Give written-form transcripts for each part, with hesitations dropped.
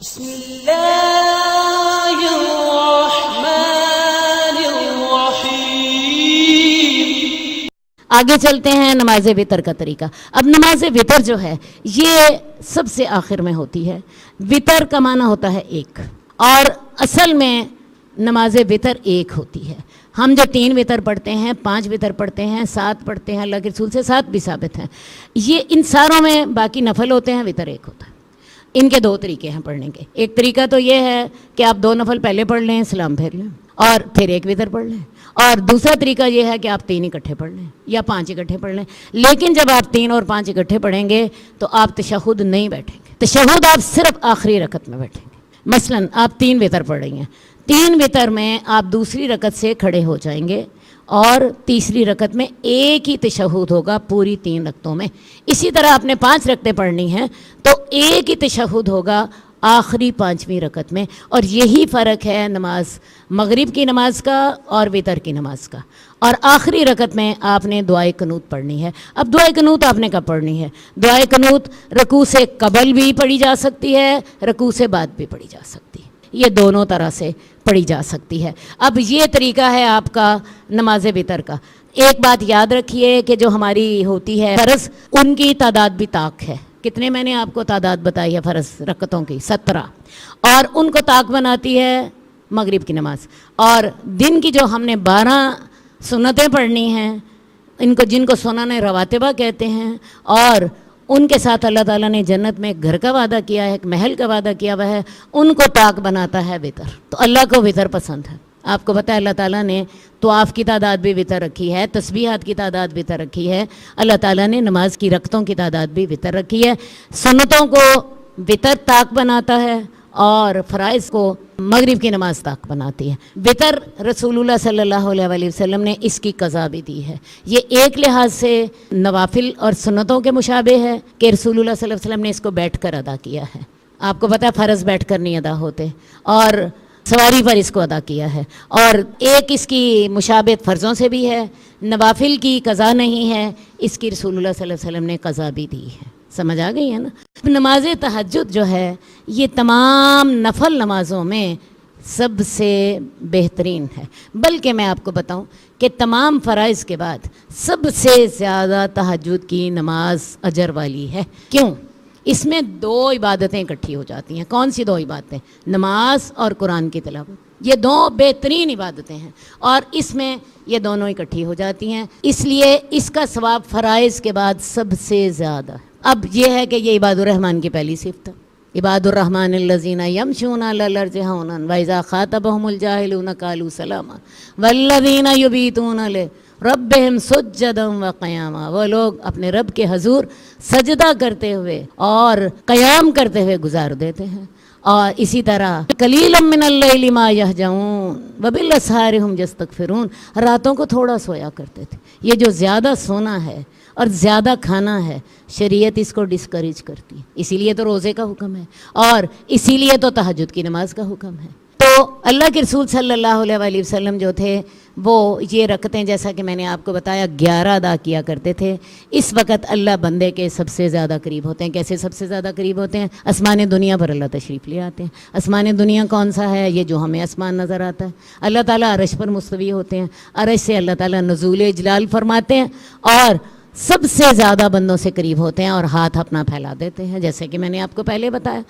بسم اللہ الرحمن الرحیم۔ آگے چلتے ہیں نماز وتر کا طریقہ۔ اب نماز وتر جو ہے یہ سب سے آخر میں ہوتی ہے۔ وتر کا معنی ہوتا ہے ایک، اور اصل میں نماز وتر ایک ہوتی ہے۔ ہم جو 3 وتر پڑھتے ہیں، 5 وتر پڑھتے ہیں، 7 پڑھتے ہیں، اللہ کے رسول سے 7 بھی ثابت ہیں، یہ ان ساروں میں باقی نفل ہوتے ہیں، وتر ایک ہوتا ہے۔ ان کے 2 طریقے ہیں پڑھنے کے۔ ایک طریقہ تو یہ ہے کہ آپ 2 نفل پہلے پڑھ لیں، سلام پھیر لیں اور پھر 1 وتر پڑھ لیں، اور دوسرا طریقہ یہ ہے کہ آپ 3 اکٹھے پڑھ لیں یا 5 اکٹھے پڑھ لیں۔ لیکن جب آپ 3 اور 5 اکٹھے پڑھیں گے تو آپ تشہد نہیں بیٹھیں گے، تشہد آپ صرف آخری رکعت میں بیٹھیں گے۔ مثلا آپ 3 وتر پڑھ رہی ہیں، 3 وتر میں آپ دوسری رکعت سے کھڑے ہو جائیں گے اور تیسری رکعت میں ایک ہی تشہد ہوگا پوری 3 رکعتوں میں۔ اسی طرح آپ نے 5 رکعتیں پڑھنی ہیں تو ایک ہی تشہد ہوگا آخری 5ویں رکعت میں۔ اور یہی فرق ہے نماز مغرب کی نماز کا اور وتر کی نماز کا۔ اور آخری رکعت میں آپ نے دعائے قنوت پڑھنی ہے۔ اب دعائے قنوت آپ نے کب پڑھنی ہے؟ دعائے قنوت رکوع سے قبل بھی پڑھی جا سکتی ہے، رکوع سے بعد بھی پڑھی جا سکتی ہے، یہ دونوں طرح سے پڑھی جا سکتی ہے۔ اب یہ طریقہ ہے آپ کا نماز وتر کا۔ ایک بات یاد رکھیے کہ جو ہماری ہوتی ہے فرض، ان کی تعداد بھی طاق ہے۔ کتنے میں نے آپ کو تعداد بتائی ہے فرض رکعتوں کی؟ 17، اور ان کو طاق بناتی ہے مغرب کی نماز۔ اور دن کی جو ہم نے 12 سنتیں پڑھنی ہیں، ان کو جن کو سنن رواتبہ کہتے ہیں، اور ان کے ساتھ اللہ تعالیٰ نے جنت میں ایک گھر کا وعدہ کیا ہے، ایک محل کا وعدہ کیا ہوا ہے، ان کو طاق بناتا ہے وتر۔ تو اللہ کو وتر پسند ہے۔ آپ کو پتہ ہے اللہ تعالیٰ نے طواف کی تعداد بھی وتر رکھی ہے، تسبیحات کی تعداد وتر رکھی ہے، اللہ تعالیٰ نے نماز کی رکعتوں کی تعداد بھی وتر رکھی ہے۔ سنتوں کو وتر طاق بناتا ہے اور فرائض کو مغرب کی نماز طاق بناتی ہے۔ وتر رسول اللہ صلی اللہ علیہ وسلم نے اس کی قضا بھی دی ہے۔ یہ ایک لحاظ سے نوافل اور سنتوں کے مشابہ ہے کہ رسول اللہ صلی اللہ علیہ وسلم نے اس کو بیٹھ کر ادا کیا ہے۔ آپ کو پتہ ہے فرض بیٹھ کر نہیں ادا ہوتے، اور سواری پر اس کو ادا کیا ہے۔ اور ایک اس کی مشابہت فرضوں سے بھی ہے، نوافل کی قضا نہیں ہے، اس کی رسول اللہ صلی اللہ علیہ وسلم نے قضا بھی دی ہے۔ سمجھ آ گئی ہے نا؟ نماز تہجد جو ہے یہ تمام نفل نمازوں میں سب سے بہترین ہے، بلکہ میں آپ کو بتاؤں کہ تمام فرائض کے بعد سب سے زیادہ تہجد کی نماز اجر والی ہے۔ کیوں؟ اس میں 2 عبادتیں اکٹھی ہو جاتی ہیں۔ کون سی 2 عبادتیں؟ نماز اور قرآن کی تلاوت، یہ 2 بہترین عبادتیں ہیں، اور اس میں یہ دونوں اکٹھی ہو جاتی ہیں، اس لیے اس کا ثواب فرائض کے بعد سب سے زیادہ ہے۔ اب یہ ہے کہ یہ عباد الرحمن کی پہلی صفت ہے، عباد الرحمن الذین یمشون علی الارض ہونا واذا خاطبهم الجاہلون قالوا سلاما والذین یبیتون ربہم سجدا وقیاما، وہ لوگ اپنے رب کے حضور سجدہ کرتے ہوئے اور قیام کرتے ہوئے گزار دیتے ہیں۔ اور اسی طرح قلیلا من اللیل ما یہجعون وبالاسحار هم یستغفرون، راتوں کو تھوڑا سویا کرتے تھے۔ یہ جو زیادہ سونا ہے اور زیادہ کھانا ہے، شریعت اس کو ڈسکریج کرتی ہے، اسی لیے تو روزے کا حکم ہے، اور اسی لیے تو تہجد کی نماز کا حکم ہے۔ تو اللہ کے رسول صلی اللہ علیہ وسلم جو تھے وہ یہ رکعتیں، جیسا کہ میں نے آپ کو بتایا، 11 ادا کیا کرتے تھے۔ اس وقت اللہ بندے کے سب سے زیادہ قریب ہوتے ہیں۔ کیسے سب سے زیادہ قریب ہوتے ہیں؟ آسمان دنیا پر اللہ تشریف لے آتے ہیں۔ آسمان دنیا کون سا ہے؟ یہ جو ہمیں آسمان نظر آتا ہے۔ اللہ تعالیٰ عرش پر مستوی ہوتے ہیں، عرش سے اللہ تعالیٰ نزول جلال فرماتے ہیں، اور سب سے زیادہ بندوں سے قریب ہوتے ہیں اور ہاتھ اپنا پھیلا دیتے ہیں، جیسے کہ میں نے آپ کو پہلے بتایا۔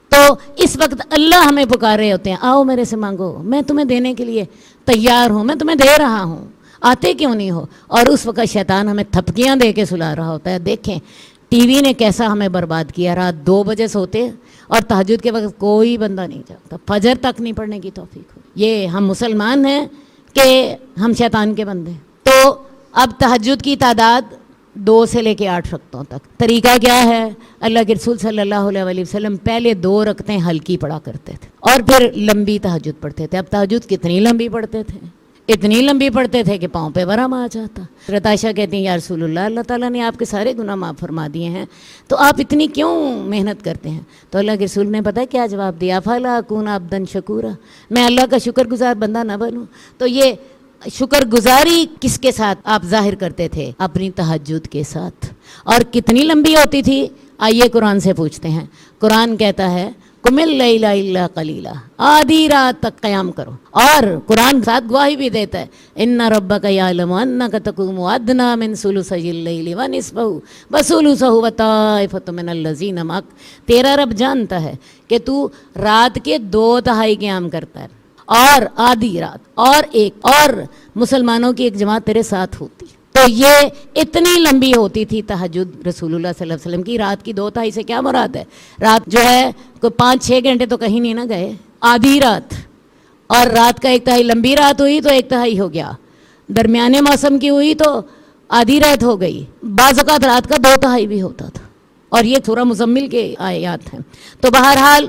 تو اس وقت اللہ ہمیں پکار رہے ہوتے ہیں، آؤ میرے سے مانگو، میں تمہیں دینے کے لیے تیار ہوں، میں تمہیں دے رہا ہوں، آتے کیوں نہیں ہو؟ اور اس وقت شیطان ہمیں تھپکیاں دے کے سلا رہا ہوتا ہے۔ دیکھیں ٹی وی نے کیسا ہمیں برباد کیا، رات 2 بجے سوتے اور تہجد کے وقت کوئی بندہ نہیں جاگتا، فجر تک نہیں پڑھنے کی توفیق ہو۔ یہ ہم مسلمان ہیں کہ ہم شیطان کے بندے ہیں؟ تو اب تہجد کی تعداد 2 سے لے کے 8 رکعتوں تک۔ طریقہ کیا ہے؟ اللہ کے رسول صلی اللہ علیہ وسلم پہلے 2 رکعتیں ہلکی پڑھا کرتے تھے اور پھر لمبی تہجد پڑھتے تھے۔ اب تہجد کتنی لمبی پڑھتے تھے؟ اتنی لمبی پڑھتے تھے کہ پاؤں پہ ورم آ جاتا۔ حضرت عائشہ کہتی ہیں یا رسول اللہ، اللہ تعالیٰ نے آپ کے سارے گناہ معاف فرما دیے ہیں، تو آپ اتنی کیوں محنت کرتے ہیں؟ تو اللہ کے رسول نے پتہ کیا جواب دیا؟ فلا اکون عبدا شکورا، میں اللہ کا شکر گزار بندہ نہ بنوں؟ تو یہ شکر گزاری کس کے ساتھ آپ ظاہر کرتے تھے؟ اپنی تہجد کے ساتھ۔ اور کتنی لمبی ہوتی تھی؟ آئیے قرآن سے پوچھتے ہیں۔ قرآن کہتا ہے قُمِ اللَّيْلَ إِلَّا قَلِيلًا، آدھی رات تک قیام کرو. اور قرآن ساتھ گواہی بھی دیتا ہے إِنَّ رَبَّكَ يَعْلَمُ أَنَّكَ تَقُومُ أَدْنَىٰ مِنْ ثُلُثَيِ اللَّيْلِ وَنِصْفَهُ وَثُلُثَهُ وَطَائِفَةٌ مِّنَ الَّذِينَ مَعَكَ. تیرا رب جانتا ہے کہ تو رات کے 2/3 قیام کرتا ہے اور آدھی رات اور ایک اور مسلمانوں کی ایک جماعت تیرے ساتھ ہوتی. تو یہ اتنی لمبی ہوتی تھی تہجد رسول اللہ صلی اللہ علیہ وسلم کی. رات کی 2/3 سے کیا مراد ہے؟ رات جو ہے کوئی 5-6 گھنٹے تو کہیں نہیں نہ گئے. آدھی رات، اور رات کا 1/3 لمبی رات ہوئی تو 1/3 ہو گیا، درمیانے موسم کی ہوئی تو آدھی رات ہو گئی. بعض اوقات رات کا 2/3 بھی ہوتا تھا، اور یہ سورہ مزمل کے آیات ہیں. تو بہرحال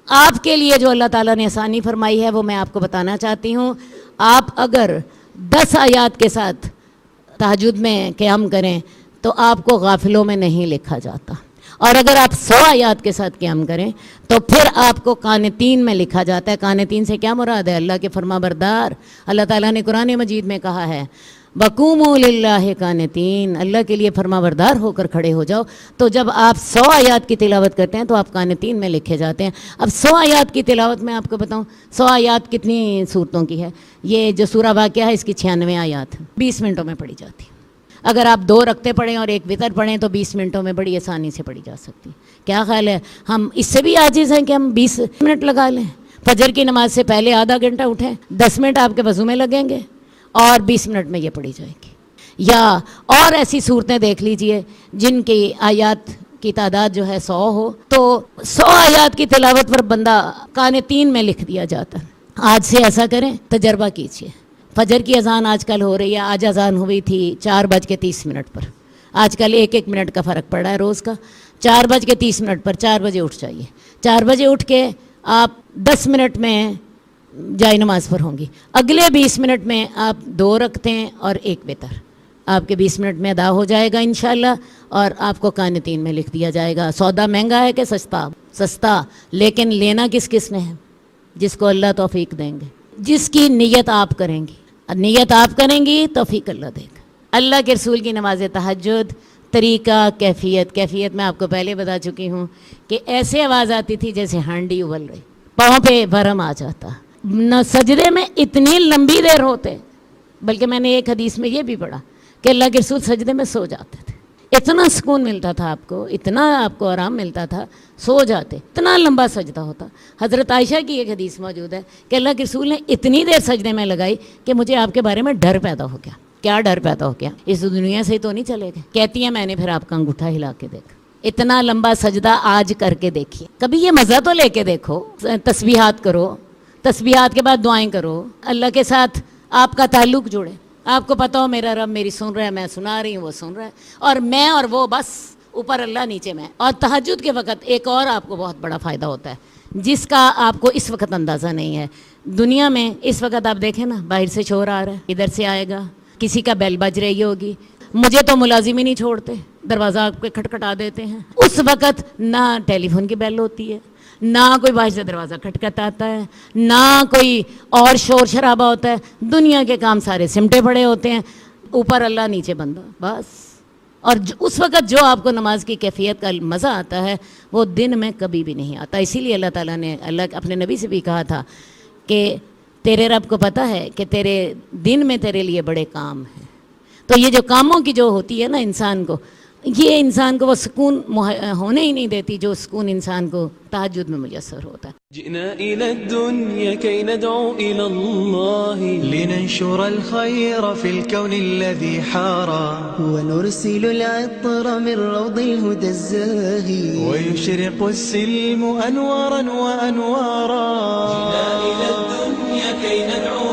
آپ کے لیے جو اللہ تعالیٰ نے آسانی فرمائی ہے وہ میں آپ کو بتانا چاہتی ہوں. آپ اگر 10 آیات کے ساتھ تہجد میں قیام کریں تو آپ کو غافلوں میں نہیں لکھا جاتا، اور اگر آپ 100 آیات کے ساتھ قیام کریں تو پھر آپ کو قانتین میں لکھا جاتا ہے. قانتین سے کیا مراد ہے؟ اللہ کے فرما بردار. اللہ تعالیٰ نے قرآن مجید میں کہا ہے وَقُومُوا لِلَّهِ قانتین، اللہ کے لیے فرما بردار ہو کر کھڑے ہو جاؤ. تو جب آپ 100 آیات کی تلاوت کرتے ہیں تو آپ قانتین میں لکھے جاتے ہیں. اب 100 آیات کی تلاوت میں آپ کو بتاؤں 100 آیات کتنی صورتوں کی ہے؟ یہ جو سورہ واقعہ ہے اس کی 96 آیات ہیں، 20 منٹوں میں پڑھی جاتی. اگر آپ 2 رکعتیں پڑھیں اور 1 وتر پڑھیں تو 20 منٹوں میں بڑی آسانی سے پڑھی جا سکتی. کیا خیال ہے ہم اس سے بھی عاجز ہیں کہ ہم 20 منٹ لگا لیں؟ فجر کی نماز سے پہلے آدھا گھنٹہ اٹھیں، 10 منٹ آپ کے وضو میں لگیں گے اور 20 منٹ میں یہ پڑھی جائے گی. یا اور ایسی صورتیں دیکھ لیجئے جن کی آیات کی تعداد جو ہے 100 ہو، تو 100 آیات کی تلاوت پر بندہ قانتین میں لکھ دیا جاتا ہے. آج سے ایسا کریں، تجربہ کیجئے. فجر کی اذان آج کل ہو رہی ہے، آج اذان ہوئی تھی 4:30 پر. آج کل 1 منٹ کا فرق پڑا ہے روز کا. 4:30 پر 4 بجے اٹھ جائیے. 4 بجے اٹھ کے آپ 10 منٹ میں جائے نماز پر ہوں گی. اگلے 20 منٹ میں آپ 2 رکعتیں اور 1 وتر آپ کے 20 منٹ میں ادا ہو جائے گا انشاءاللہ، اور آپ کو قانتین میں لکھ دیا جائے گا. سودا مہنگا ہے کہ سستا؟ سستا، لیکن لینا کس نے ہے؟ جس کو اللہ توفیق دیں گے، جس کی نیت آپ کریں گی. نیت آپ کریں گی توفیق اللہ دے گا. اللہ کے رسول کی نماز تہجد، طریقہ، کیفیت میں آپ کو پہلے بتا چکی ہوں کہ ایسے آواز آتی تھی جیسے ہانڈی ابل رہی، پاؤں پہ ورم آ جاتا. نہ سجدے میں اتنی لمبی دیر ہوتے، بلکہ میں نے ایک حدیث میں یہ بھی پڑھا کہ اللہ کے رسول سجدے میں سو جاتے تھے. اتنا سکون ملتا تھا آپ کو، اتنا آپ کو آرام ملتا تھا، سو جاتے. اتنا لمبا سجدہ ہوتا. حضرت عائشہ کی ایک حدیث موجود ہے کہ اللہ کے رسول نے اتنی دیر سجدے میں لگائی کہ مجھے آپ کے بارے میں ڈر پیدا ہو گیا. کیا ڈر پیدا ہو گیا؟ اس دنیا سے تو نہیں چلے گئے. کہتی ہیں میں نے پھر آپ کا انگوٹھا ہلا کے دیکھا. اتنا لمبا سجدہ آج کر کے دیکھیے. کبھی یہ مزہ تو لے کے دیکھو. تسبیحات کرو، تسبیحات کے بعد دعائیں کرو، اللہ کے ساتھ آپ کا تعلق جوڑے. آپ کو پتہ ہو میرا رب میری سن رہا ہے، میں سنا رہی ہوں، وہ سن رہا ہے، اور میں اور وہ بس اوپر اللہ نیچے میں. اور تہجد کے وقت ایک اور آپ کو بہت بڑا فائدہ ہوتا ہے جس کا آپ کو اس وقت اندازہ نہیں ہے. دنیا میں اس وقت آپ دیکھیں نا، باہر سے شور آ رہا ہے، ادھر سے آئے گا، کسی کا بیل بج رہی ہوگی. مجھے تو ملازم ہی نہیں چھوڑتے، دروازہ آپ کے کھٹکھٹا دیتے ہیں. اس وقت نہ ٹیلی فون کی بیل ہوتی ہے، نہ کوئی باہر سے دروازہ کھٹکھٹاتا ہے، نہ کوئی اور شور شرابہ ہوتا ہے. دنیا کے کام سارے سمٹے پڑے ہوتے ہیں، اوپر اللہ نیچے بندہ بس. اور اس وقت جو آپ کو نماز کی کیفیت کا مزہ آتا ہے وہ دن میں کبھی بھی نہیں آتا. اسی لیے اللہ تعالیٰ نے اپنے نبی سے بھی کہا تھا کہ تیرے رب کو پتہ ہے کہ تیرے دن میں تیرے لیے بڑے کام ہیں. تو یہ جو کاموں کی جو ہوتی ہے نا انسان کو، یہ انسان کو وہ سکون ہونے ہی نہیں دیتی جو سکون انسان کو تہجد میں میسر ہوتا ہے. جئنا إلى الدنيا كي ندعو إلى الله لننشر الخير في الكون الذي حارى ونرسل العطر من روض الهدى الزاهي ويشرق السلم أنوارا وأنوارا. جئنا إلى الدنيا كي ندعو